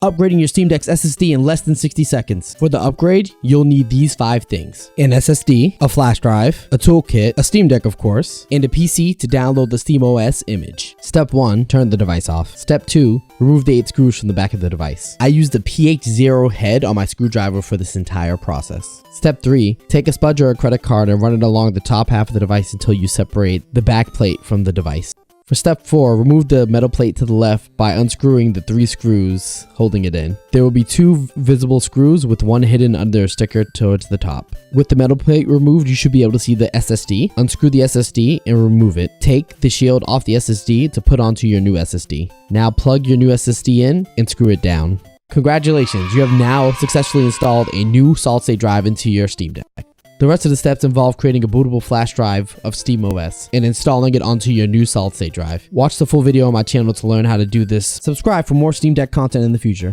Upgrading your Steam Decks SSD in less than 60 seconds. For the upgrade, you'll need these 5 things: an SSD, a flash drive, a toolkit, a Steam Deck of course, and a PC to download the SteamOS image. Step 1, turn the device off. Step 2, remove the 8 screws from the back of the device. I used the PH0 head on my screwdriver for this entire process. Step 3, take a spudge or a credit card and run it along the top half of the device until you separate the back plate from the device. For step 4, remove the metal plate to the left by unscrewing the 3 screws holding it in. There will be 2 visible screws with one hidden under a sticker towards the top. With the metal plate removed, you should be able to see the SSD. Unscrew the SSD and remove it. Take the shield off the SSD to put onto your new SSD. Now plug your new SSD in and screw it down. Congratulations, you have now successfully installed a new solid-state drive into your Steam Deck. The rest of the steps involve creating a bootable flash drive of SteamOS and installing it onto your new solid-state drive. Watch the full video on my channel to learn how to do this. Subscribe for more Steam Deck content in the future.